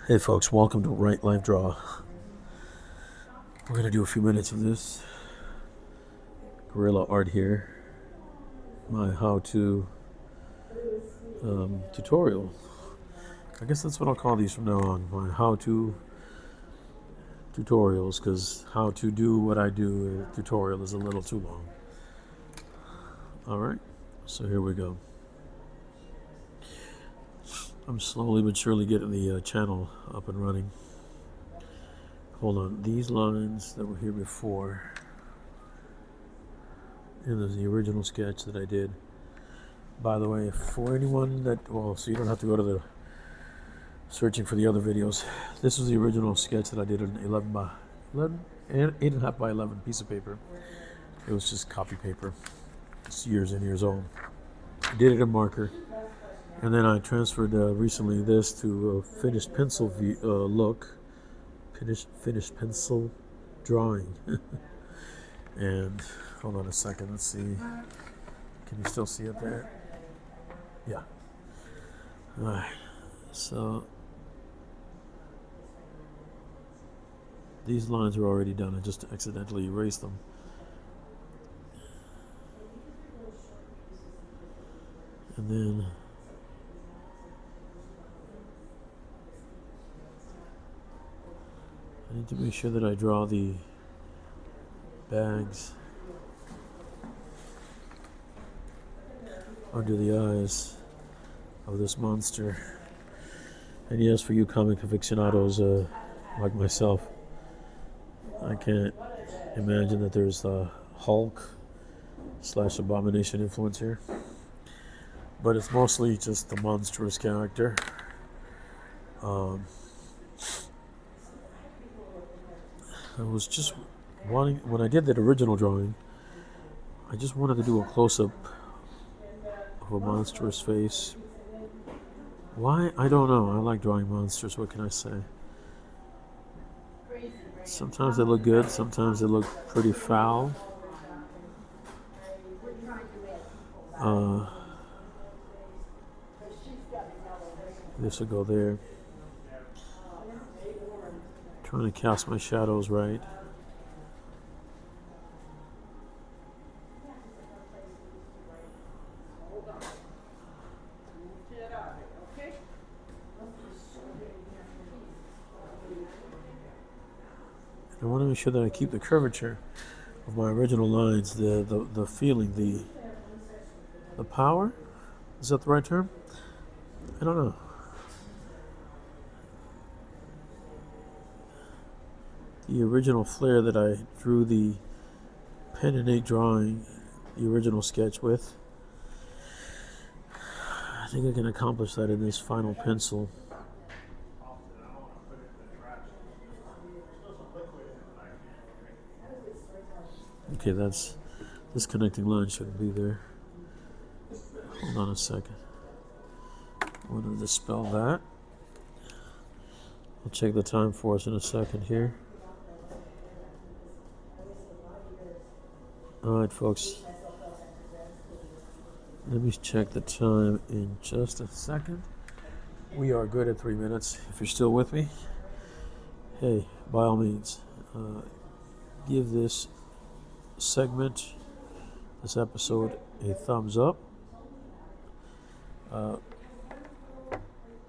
Hey folks, welcome to Right Life Draw. We're going to do a few minutes of this guerrilla art here, my how-to tutorial. I guess that's what I'll call these from now on, my how-to tutorials, because how to do what I do tutorial is a little too long. Alright, so here we go. I'm slowly but surely getting the channel up and running. Hold on, these lines that were here before, and there's the original sketch that I did. By the way, for anyone that, so you don't have to go to the searching for the other videos. This was the original sketch that I did, an 8.5 by 11 piece of paper. It was just copy paper. It's years and years old. I did it in marker, and then I transferred recently this to a finished pencil look, finished pencil drawing. And hold on a second, let's see. Can you still see it there? Yeah. Alright, so these lines are already done. I just accidentally erased them. And then I need to make sure that I draw the bags under the eyes of this monster. And yes, for you comic aficionados like myself, I can't imagine that there's a Hulk / Abomination influence here. But it's mostly just the monstrous character. I was just wanting, when I did that original drawing, I just wanted to do a close-up of a monstrous face. Why? I don't know. I like drawing monsters. What can I say? Sometimes they look good. Sometimes they look pretty foul. This will go there. Trying to cast my shadows right. I want to make sure that I keep the curvature of my original lines, the feeling, the power. Is that the right term? I don't know. The original flair that I drew the pen and ink drawing, the original sketch with. I think I can accomplish that in this final pencil. Okay, this connecting line shouldn't be there. Hold on a second. I want to dispel that. I'll check the time for us in a second here. Alright folks, let me check the time in just a second. We are good at 3 minutes. If you're still with me, hey, by all means, give this segment, this episode, a thumbs up.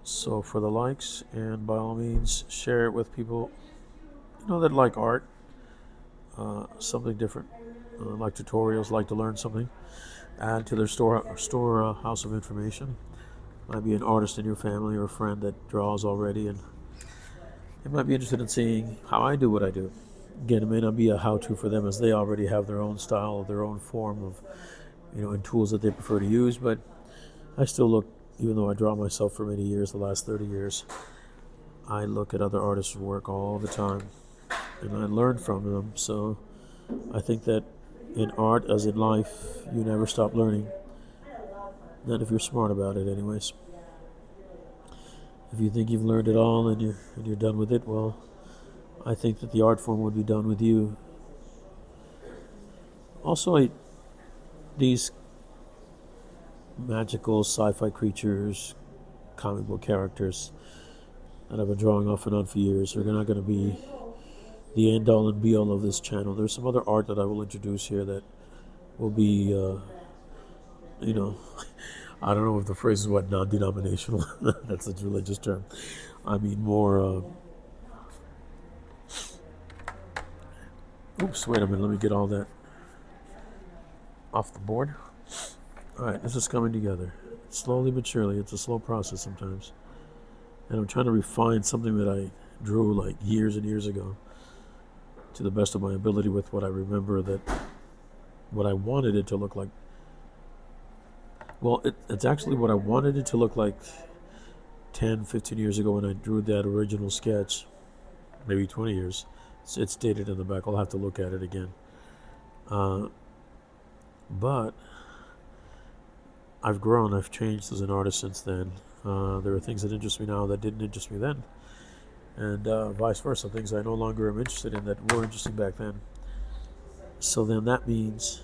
So for the likes, and by all means, share it with people that like art, something different. Like tutorials, like to learn something, add to their storehouse of information. Might be an artist in your family or a friend that draws already, and they might be interested in seeing how I do what I do. Again, it may not be a how-to for them, as they already have their own style, their own form of, and tools that they prefer to use. But I still look, even though I draw myself for many years, the last 30 years, I look at other artists' work all the time, and I learn from them. So I think that in art, as in life, you never stop learning. Not if you're smart about it, anyways. If you think you've learned it all and you're done with it, well, I think that the art form would be done with you. Also, these magical sci-fi creatures, comic book characters, that I've been drawing off and on for years. They're not going to be the end all and be all of this channel. There's some other art that I will introduce here that will be, you know, I don't know if the phrase is what, non-denominational. That's a religious term. I mean more. Oops, wait a minute. Let me get all that off the board. All right, this is coming together slowly but surely. It's a slow process sometimes, and I'm trying to refine something that I drew like years and years ago to the best of my ability with what I remember, that what I wanted it to look like. Well, it's actually what I wanted it to look like 10, 15 years ago when I drew that original sketch, maybe 20 years. It's dated in the back. I'll have to look at it again. But I've grown, I've changed as an artist since then. There are things that interest me now that didn't interest me then, and vice versa. Things I no longer am interested in that were interesting back then. So then that means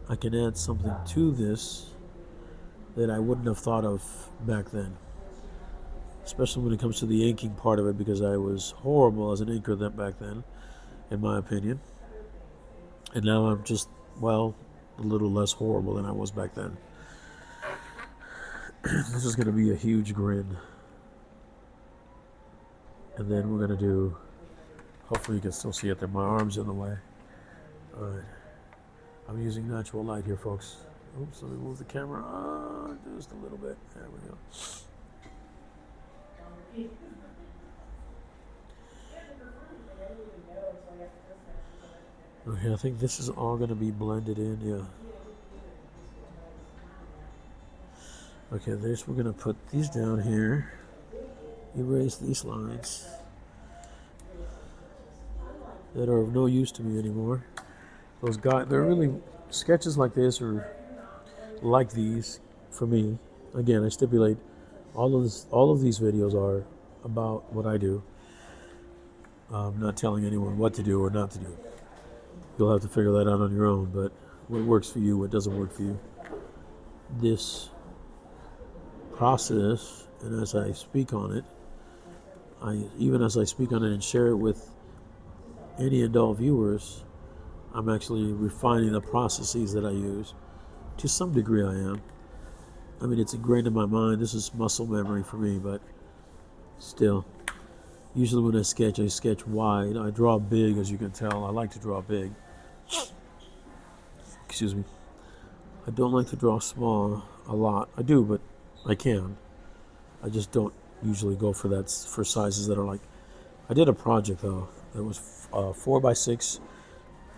I can add something to this that I wouldn't have thought of back then, especially when it comes to the inking part of it, because I was horrible as an inker back then, in my opinion. And now I'm just, well, a little less horrible than I was back then. This is going to be a huge grin. And then we're going to do, hopefully you can still see it there, my arm's in the way. All right. I'm using natural light here, folks. Oops, let me move the camera just a little bit. There we go. Okay, I think this is all going to be blended in, yeah. Okay, we're going to put these down here. Erase these lines that are of no use to me anymore. Those guys, they're really, sketches like this or like these, for me, again, I stipulate all of these videos are about what I do. I'm not telling anyone what to do or not to do. You'll have to figure that out on your own, but what works for you, what doesn't work for you. This process, and as I speak on it, even as I speak on it and share it with any adult viewers, I'm actually refining the processes that I use. To some degree I am. I mean, it's ingrained in my mind. This is muscle memory for me, but still. Usually when I sketch wide. I draw big, as you can tell. I like to draw big. Excuse me. I don't like to draw small a lot. I do, but I can. I just don't usually go for that, for sizes that are like, I did a project though that was 4x6.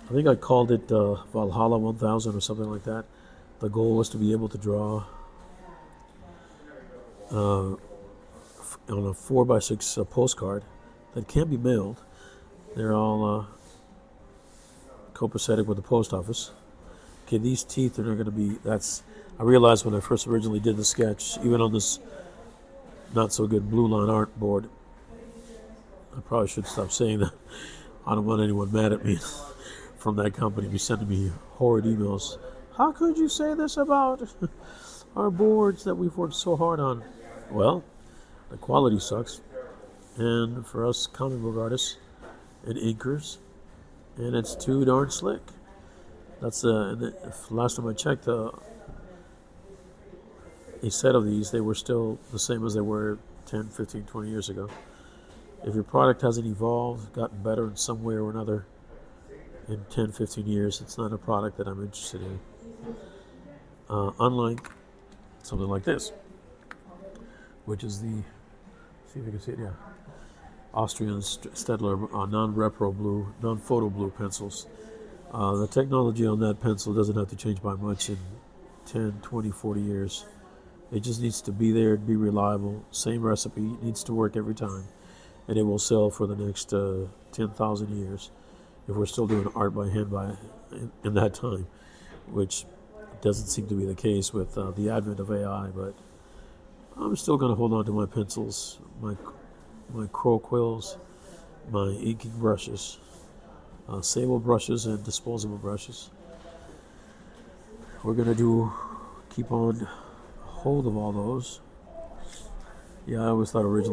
I think I called it Valhalla 1000 or something like that. The goal was to be able to draw on a 4x6 postcard that can be mailed. They're all copacetic with the post office. Okay, these teeth are not going to be, I realized when I first originally did the sketch, even on this not so good blue line art board, I probably should stop saying that. I don't want anyone mad at me from that company be sending me horrid emails. How could you say this about our boards that we've worked so hard on? Well, the quality sucks. And for us comic book artists and inkers, and it's too darn slick. That's last time I checked, a set of these, they were still the same as they were 10, 15, 20 years ago. If your product hasn't evolved, gotten better in some way or another in 10, 15 years, it's not a product that I'm interested in. Unlike something like this, which is the, see if you can see it, yeah, Austrian Stedler non-repro blue, non-photo blue pencils. The technology on that pencil doesn't have to change by much in 10, 20, 40 years. It just needs to be there, be reliable, same recipe, needs to work every time, and it will sell for the next 10,000 years if we're still doing art by hand in that time, which doesn't seem to be the case with the advent of AI, but I'm still going to hold on to my pencils, my crow quills, my inking brushes, sable brushes and disposable brushes. We're going to keep on hold of all those. Yeah, I always thought originally